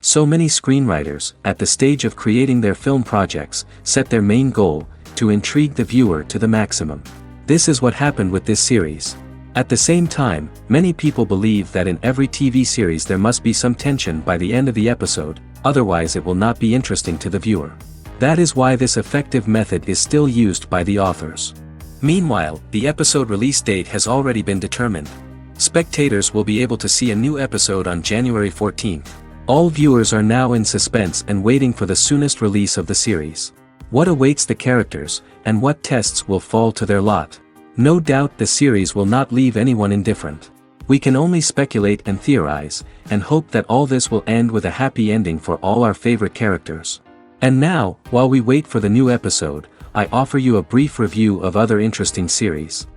So many screenwriters, at the stage of creating their film projects, set their main goal, to intrigue the viewer to the maximum. This is what happened with this series. At the same time, many people believe that in every TV series there must be some tension by the end of the episode, otherwise it will not be interesting to the viewer. That is why this effective method is still used by the authors. Meanwhile, the episode release date has already been determined. Spectators will be able to see a new episode on January 14th. All viewers are now in suspense and waiting for the soonest release of the series. What awaits the characters, and what tests will fall to their lot? No doubt the series will not leave anyone indifferent. We can only speculate and theorize, and hope that all this will end with a happy ending for all our favorite characters. And now, while we wait for the new episode, I offer you a brief review of other interesting series.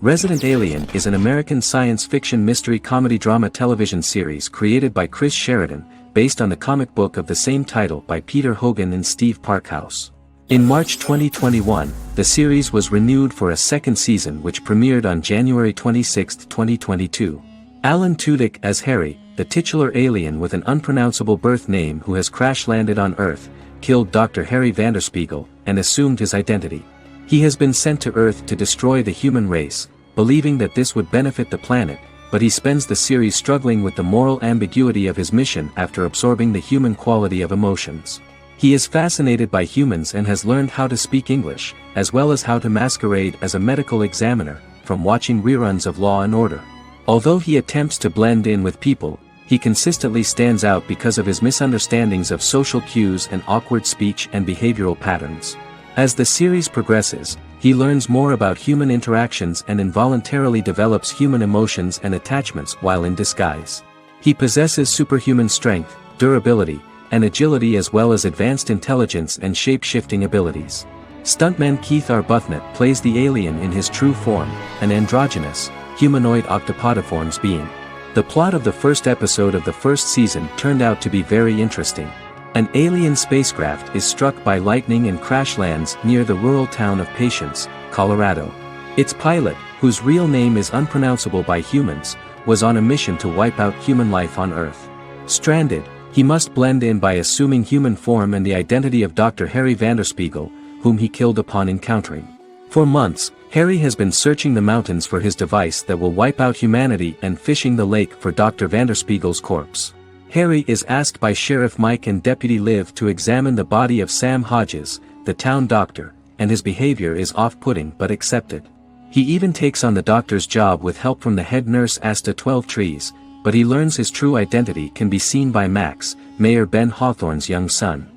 Resident Alien is an American science fiction mystery comedy drama television series created by Chris Sheridan, based on the comic book of the same title by Peter Hogan and Steve Parkhouse. In March 2021, the series was renewed for a second season which premiered on January 26, 2022. Alan Tudyk as Harry, the titular alien with an unpronounceable birth name who has crash-landed on Earth, killed Dr. Harry Vanderspiegel, and assumed his identity. He has been sent to Earth to destroy the human race, believing that this would benefit the planet, but he spends the series struggling with the moral ambiguity of his mission after absorbing the human quality of emotions. He is fascinated by humans and has learned how to speak English, as well as how to masquerade as a medical examiner, from watching reruns of Law and Order. Although he attempts to blend in with people, he consistently stands out because of his misunderstandings of social cues and awkward speech and behavioral patterns. As the series progresses, he learns more about human interactions and involuntarily develops human emotions and attachments while in disguise. He possesses superhuman strength, durability, and agility as well as advanced intelligence and shape-shifting abilities. Stuntman Keith Arbuthnot plays the alien in his true form, an androgynous, humanoid octopodiforms being. The plot of the first episode of the first season turned out to be very interesting. An alien spacecraft is struck by lightning and crash lands near the rural town of Patience, Colorado. Its pilot, whose real name is unpronounceable by humans, was on a mission to wipe out human life on Earth. Stranded, he must blend in by assuming human form and the identity of Dr. Harry Vanderspiegel, whom he killed upon encountering. For months, Harry has been searching the mountains for his device that will wipe out humanity and fishing the lake for Dr. Vanderspiegel's corpse. Harry is asked by Sheriff Mike and Deputy Liv to examine the body of Sam Hodges, the town doctor, and his behavior is off-putting but accepted. He even takes on the doctor's job with help from the head nurse Asta 12 Trees, but he learns his true identity can be seen by Max, Mayor Ben Hawthorne's young son.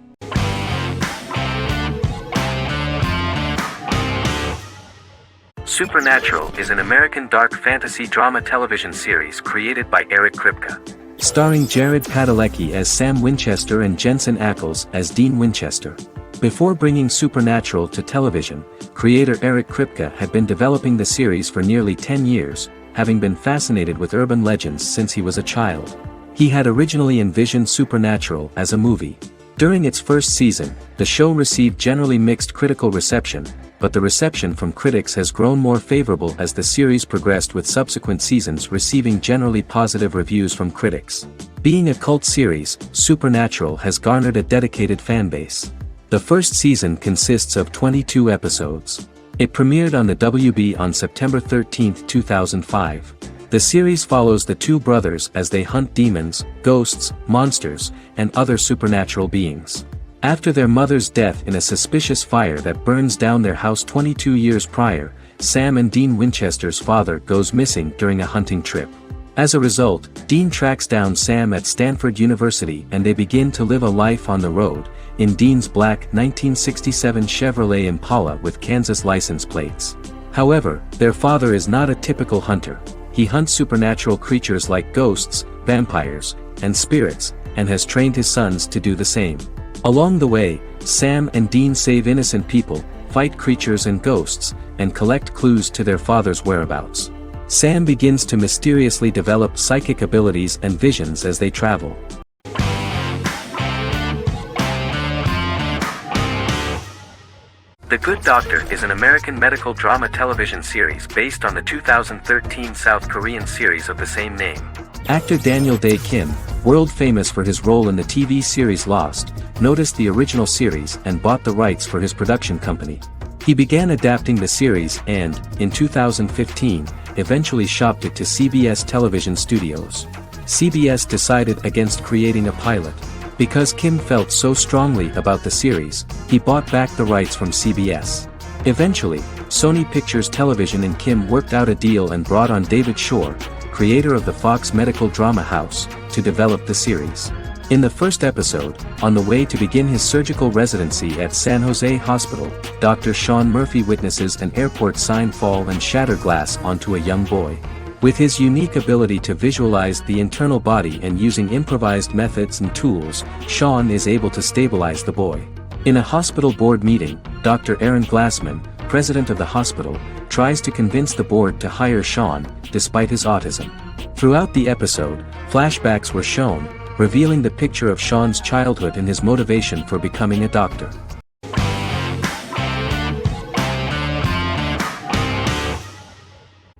Supernatural is an American dark fantasy drama television series created by Eric Kripke. Starring Jared Padalecki as Sam Winchester and Jensen Ackles as Dean Winchester. Before bringing Supernatural to television, creator Eric Kripke had been developing the series for nearly 10 years, having been fascinated with urban legends since he was a child. He had originally envisioned Supernatural as a movie. During its first season, the show received generally mixed critical reception, but the reception from critics has grown more favorable as the series progressed with subsequent seasons receiving generally positive reviews from critics. Being a cult series, Supernatural has garnered a dedicated fanbase. The first season consists of 22 episodes. It premiered on the WB on September 13, 2005. The series follows the two brothers as they hunt demons, ghosts, monsters, and other supernatural beings. After their mother's death in a suspicious fire that burns down their house 22 years prior, Sam and Dean Winchester's father goes missing during a hunting trip. As a result, Dean tracks down Sam at Stanford University and they begin to live a life on the road, in Dean's black 1967 Chevrolet Impala with Kansas license plates. However, their father is not a typical hunter. He hunts supernatural creatures like ghosts, vampires, and spirits, and has trained his sons to do the same. Along the way, Sam and Dean save innocent people, fight creatures and ghosts, and collect clues to their father's whereabouts. Sam begins to mysteriously develop psychic abilities and visions as they travel. The Good Doctor is an American medical drama television series based on the 2013 South Korean series of the same name. Actor Daniel Dae Kim, world famous for his role in the TV series Lost, noticed the original series and bought the rights for his production company. He began adapting the series and, in 2015, eventually shopped it to CBS Television Studios. CBS decided against creating a pilot. Because Kim felt so strongly about the series, he bought back the rights from CBS. Eventually, Sony Pictures Television and Kim worked out a deal and brought on David Shore, creator of the Fox medical drama house, to develop the series. In the first episode, on the way to begin his surgical residency at San Jose Hospital, Dr. Sean Murphy witnesses an airport sign fall and shatter glass onto a young boy. With his unique ability to visualize the internal body and using improvised methods and tools, Sean is able to stabilize the boy. In a hospital board meeting, Dr. Aaron Glassman, president of the hospital, tries to convince the board to hire Sean, despite his autism. Throughout the episode, flashbacks were shown, revealing the picture of Sean's childhood and his motivation for becoming a doctor.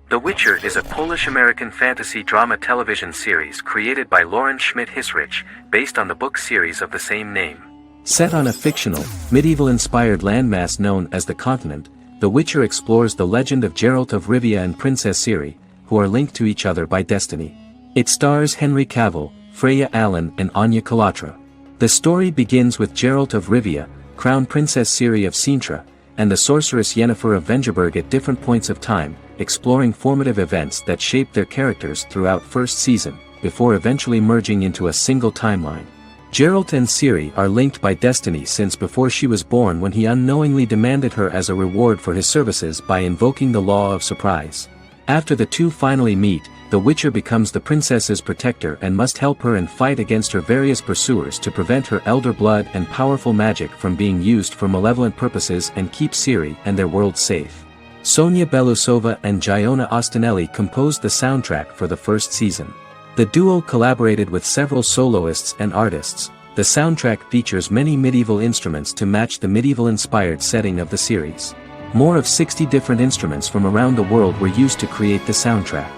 The Witcher is a Polish-American fantasy drama television series created by Lauren Schmidt-Hissrich, based on the book series of the same name. Set on a fictional, medieval-inspired landmass known as the Continent, The Witcher explores the legend of Geralt of Rivia and Princess Ciri, who are linked to each other by destiny. It stars Henry Cavill, Freya Allan and Anya Kalatra. The story begins with Geralt of Rivia, Crown Princess Ciri of Sintra, and the sorceress Yennefer of Vengerberg at different points of time, exploring formative events that shape their characters throughout first season, before eventually merging into a single timeline. Geralt and Ciri are linked by destiny since before she was born when he unknowingly demanded her as a reward for his services by invoking the law of surprise. After the two finally meet, the Witcher becomes the princess's protector and must help her and fight against her various pursuers to prevent her elder blood and powerful magic from being used for malevolent purposes and keep Ciri and their world safe. Sonia Belousova and Giona Ostinelli composed the soundtrack for the first season. The duo collaborated with several soloists and artists. The soundtrack features many medieval instruments to match the medieval-inspired setting of the series. More of 60 different instruments from around the world were used to create the soundtrack.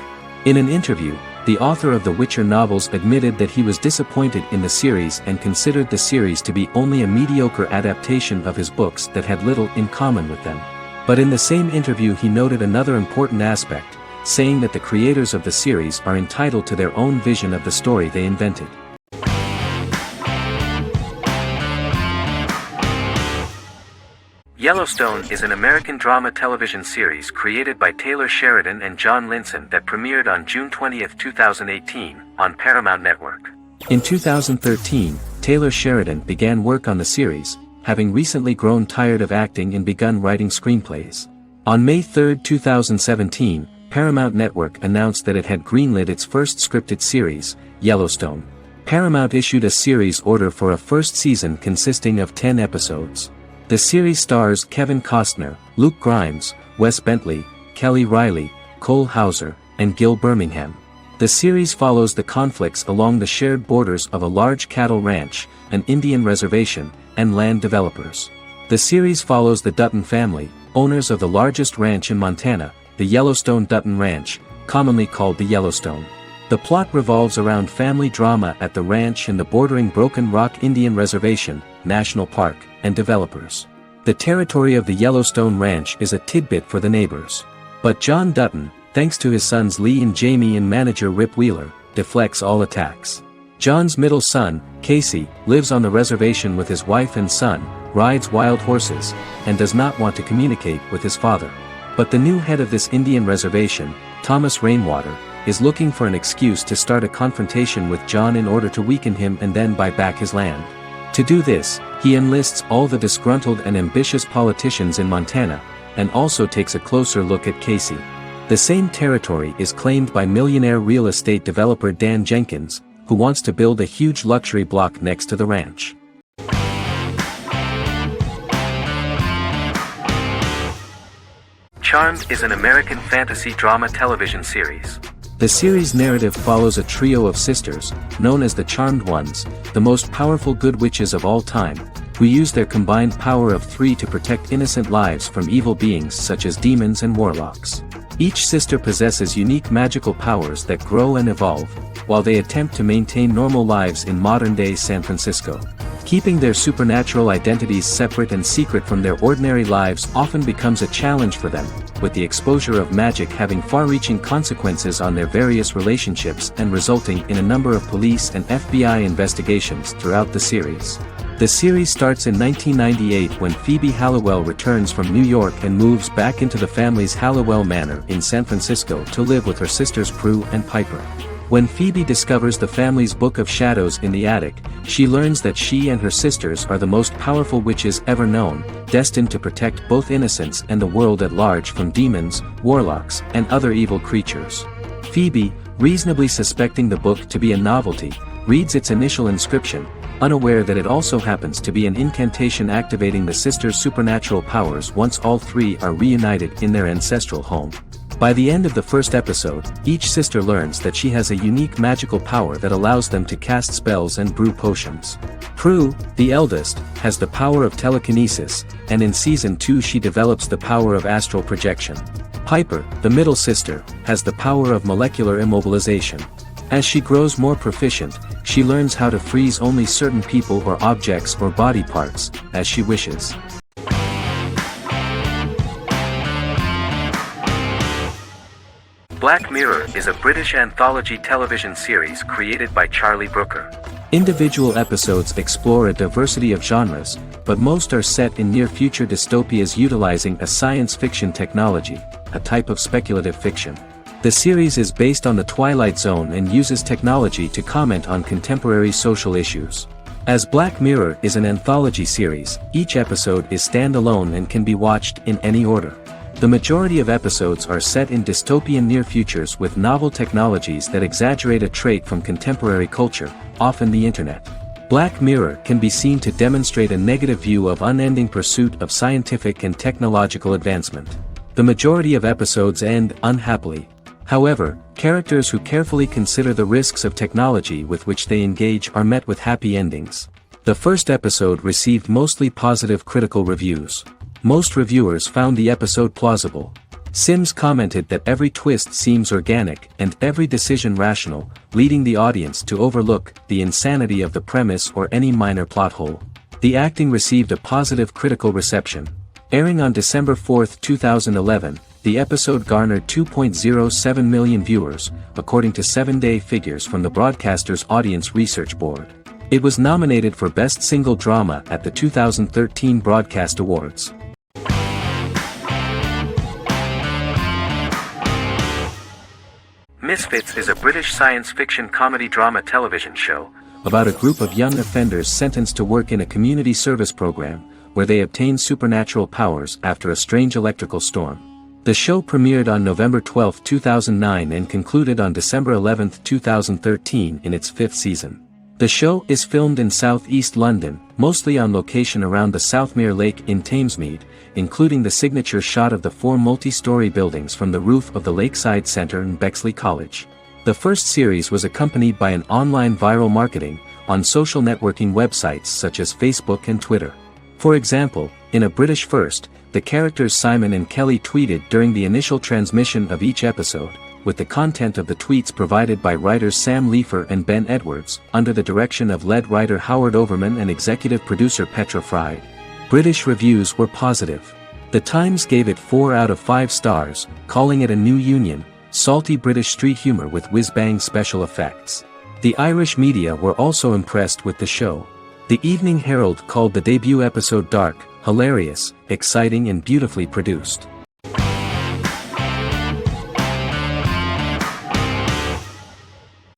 In an interview, the author of the Witcher novels admitted that he was disappointed in the series and considered the series to be only a mediocre adaptation of his books that had little in common with them. But in the same interview he noted another important aspect, saying that the creators of the series are entitled to their own vision of the story they invented. Yellowstone is an American drama television series created by Taylor Sheridan and John Linson that premiered on June 20, 2018, on Paramount Network. In 2013, Taylor Sheridan began work on the series, having recently grown tired of acting and begun writing screenplays. On May 3, 2017, Paramount Network announced that it had greenlit its first scripted series, Yellowstone. Paramount issued a series order for a first season consisting of 10 episodes. The series stars Kevin Costner, Luke Grimes, Wes Bentley, Kelly Riley, Cole Hauser, and Gil Birmingham. The series follows the conflicts along the shared borders of a large cattle ranch, an Indian reservation, and land developers. The series follows the Dutton family, owners of the largest ranch in Montana, the Yellowstone Dutton Ranch, commonly called the Yellowstone. The plot revolves around family drama at the ranch and the bordering Broken Rock Indian Reservation, National Park, and developers. The territory of the Yellowstone Ranch is a tidbit for the neighbors. But John Dutton, thanks to his sons Lee and Jamie and manager Rip Wheeler, deflects all attacks. John's middle son, Casey, lives on the reservation with his wife and son, rides wild horses, and does not want to communicate with his father. But the new head of this Indian reservation, Thomas Rainwater, is looking for an excuse to start a confrontation with John in order to weaken him and then buy back his land. To do this, he enlists all the disgruntled and ambitious politicians in Montana, and also takes a closer look at Casey. The same territory is claimed by millionaire real estate developer Dan Jenkins, who wants to build a huge luxury block next to the ranch. Charmed is an American fantasy drama television series. The series narrative follows a trio of sisters, known as the Charmed Ones, the most powerful good witches of all time, who use their combined power of 3 to protect innocent lives from evil beings such as demons and warlocks. Each sister possesses unique magical powers that grow and evolve, while they attempt to maintain normal lives in modern-day San Francisco. Keeping their supernatural identities separate and secret from their ordinary lives often becomes a challenge for them, with the exposure of magic having far-reaching consequences on their various relationships and resulting in a number of police and FBI investigations throughout the series. The series starts in 1998 when Phoebe Halliwell returns from New York and moves back into the family's Halliwell Manor in San Francisco to live with her sisters Prue and Piper. When Phoebe discovers the family's Book of Shadows in the attic, she learns that she and her sisters are the most powerful witches ever known, destined to protect both innocents and the world at large from demons, warlocks, and other evil creatures. Phoebe, reasonably suspecting the book to be a novelty, reads its initial inscription, unaware that it also happens to be an incantation activating the sisters' supernatural powers once all three are reunited in their ancestral home. By the end of the first episode, each sister learns that she has a unique magical power that allows them to cast spells and brew potions. Prue, the eldest, has the power of telekinesis, and in Season 2 she develops the power of astral projection. Piper, the middle sister, has the power of molecular immobilization. As she grows more proficient, she learns how to freeze only certain people or objects or body parts, as she wishes. Black Mirror is a British anthology television series created by Charlie Brooker. Individual episodes explore a diversity of genres, but most are set in near-future dystopias utilizing a science fiction technology, a type of speculative fiction. The series is based on the Twilight Zone and uses technology to comment on contemporary social issues. As Black Mirror is an anthology series, each episode is standalone and can be watched in any order. The majority of episodes are set in dystopian near futures with novel technologies that exaggerate a trait from contemporary culture, often the internet. Black Mirror can be seen to demonstrate a negative view of unending pursuit of scientific and technological advancement. The majority of episodes end unhappily. However, characters who carefully consider the risks of technology with which they engage are met with happy endings. The first episode received mostly positive critical reviews. Most reviewers found the episode plausible. Sims commented that every twist seems organic and every decision rational, leading the audience to overlook the insanity of the premise or any minor plot hole. The acting received a positive critical reception. Airing on December 4, 2011, the episode garnered 2.07 million viewers, according to 7-day figures from the broadcaster's Audience Research Board. It was nominated for Best Single Drama at the 2013 Broadcast Awards. Misfits is a British science fiction comedy drama television show about a group of young offenders sentenced to work in a community service program, where they obtain supernatural powers after a strange electrical storm. The show premiered on November 12, 2009 and concluded on December 11, 2013 in its 5th season. The show is filmed in southeast London, mostly on location around the Southmere Lake in Thamesmead, including the signature shot of the 4 multi-story buildings from the roof of the Lakeside Centre in Bexley College. The first series was accompanied by an online viral marketing on social networking websites such as Facebook and Twitter. For example, in a British first, the characters Simon and Kelly tweeted during the initial transmission of each episode, with the content of the tweets provided by writers Sam Leifer and Ben Edwards, under the direction of lead writer Howard Overman and executive producer Petra Fried. British reviews were positive. The Times gave it 4 out of 5 stars, calling it a new union, salty British street humour with whiz-bang special effects. The Irish media were also impressed with the show. The Evening Herald called the debut episode dark, hilarious, exciting and beautifully produced.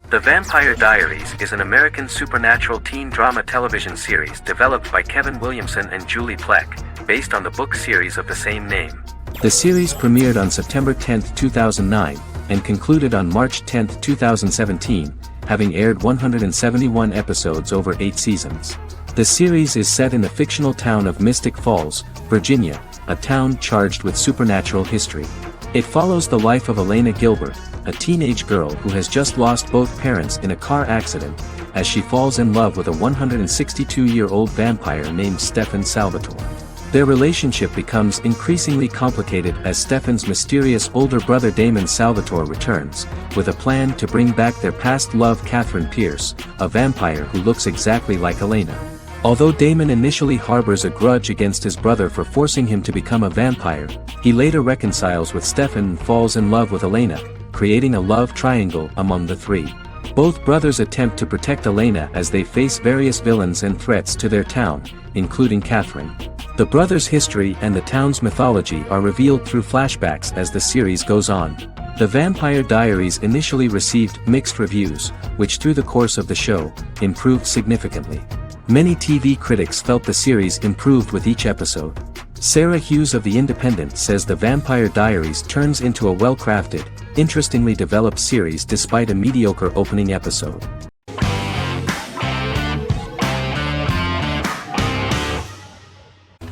The Vampire Diaries is an American supernatural teen drama television series developed by Kevin Williamson and Julie Plec, based on the book series of the same name. The series premiered on September 10, 2009, and concluded on March 10, 2017, having aired 171 episodes over 8 seasons. The series is set in the fictional town of Mystic Falls, Virginia, a town charged with supernatural history. It follows the life of Elena Gilbert, a teenage girl who has just lost both parents in a car accident, as she falls in love with a 162-year-old vampire named Stefan Salvatore. Their relationship becomes increasingly complicated as Stefan's mysterious older brother Damon Salvatore returns, with a plan to bring back their past love Catherine Pierce, a vampire who looks exactly like Elena. Although Damon initially harbors a grudge against his brother for forcing him to become a vampire, he later reconciles with Stefan and falls in love with Elena, creating a love triangle among the three. Both brothers attempt to protect Elena as they face various villains and threats to their town, including Catherine. The brothers' history and the town's mythology are revealed through flashbacks as the series goes on. The Vampire Diaries initially received mixed reviews, which through the course of the show, improved significantly. Many TV critics felt the series improved with each episode. Sarah Hughes of The Independent says The Vampire Diaries turns into a well-crafted, interestingly developed series despite a mediocre opening episode.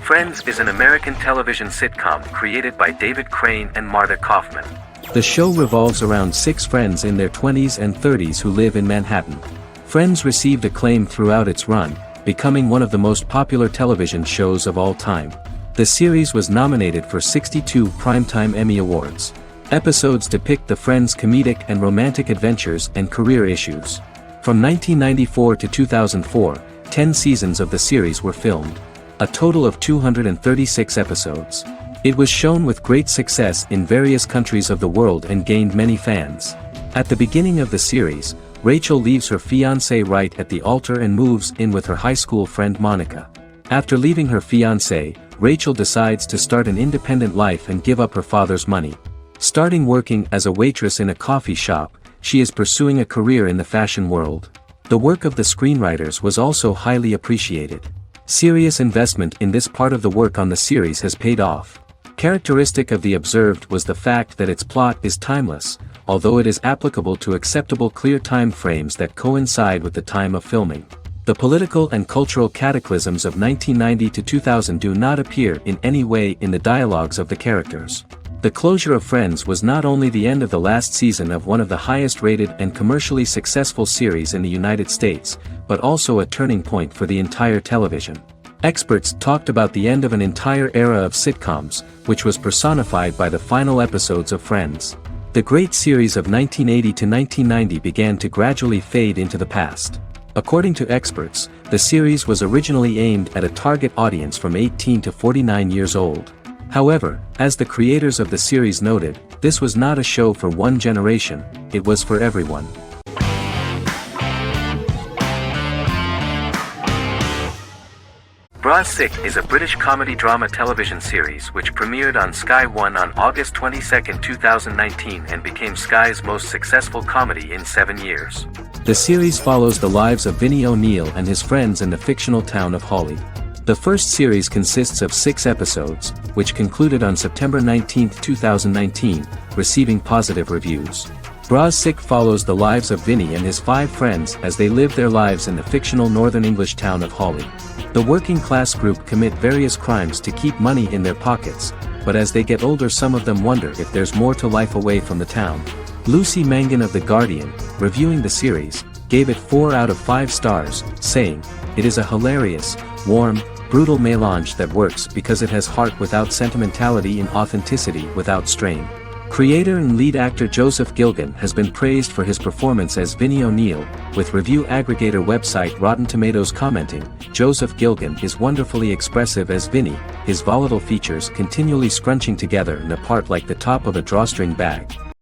Friends is an American television sitcom created by David Crane and Marta Kaufman. The show revolves around 6 friends in their 20s and 30s who live in Manhattan. Friends received acclaim throughout its run, becoming one of the most popular television shows of all time. The series was nominated for 62 Primetime Emmy Awards. Episodes depict the friends' comedic and romantic adventures and career issues. From 1994 to 2004, 10 seasons of the series were filmed. A total of 236 episodes. It was shown with great success in various countries of the world and gained many fans. At the beginning of the series, Rachel leaves her fiancé right at the altar and moves in with her high school friend Monica. After leaving her fiancé, Rachel decides to start an independent life and give up her father's money. Starting working as a waitress in a coffee shop, she is pursuing a career in the fashion world. The work of the screenwriters was also highly appreciated. Serious investment in this part of the work on the series has paid off. Characteristic of The Observed was the fact that its plot is timeless, although it is applicable to acceptable clear time frames that coincide with the time of filming. The political and cultural cataclysms of 1990 to 2000 do not appear in any way in the dialogues of the characters. The closure of Friends was not only the end of the last season of one of the highest-rated and commercially successful series in the United States, but also a turning point for the entire television. Experts talked about the end of an entire era of sitcoms, which was personified by the final episodes of Friends. The great series of 1980 to 1990 began to gradually fade into the past. According to experts, the series was originally aimed at a target audience from 18 to 49 years old. However, as the creators of the series noted, this was not a show for one generation, it was for everyone. Bras Sick is a British comedy drama television series which premiered on Sky One on August 22, 2019 and became Sky's most successful comedy in 7 years. The series follows the lives of Vinnie O'Neill and his friends in the fictional town of Hawley. The first series consists of 6 episodes, which concluded on September 19, 2019, receiving positive reviews. Bras Sick follows the lives of Vinnie and his 5 friends as they live their lives in the fictional Northern English town of Hawley. The working class group commit various crimes to keep money in their pockets, but as they get older some of them wonder if there's more to life away from the town. Lucy Mangan of The Guardian, reviewing the series, gave it 4 out of 5 stars, saying, "It is a hilarious, warm, brutal melange that works because it has heart without sentimentality and authenticity without strain." Creator and lead actor Joseph Gilgun has been praised for his performance as Vinnie O'Neill, with review aggregator website Rotten Tomatoes commenting, "Joseph Gilgun is wonderfully expressive as Vinnie, his volatile features continually scrunching together and apart like the top of a drawstring bag."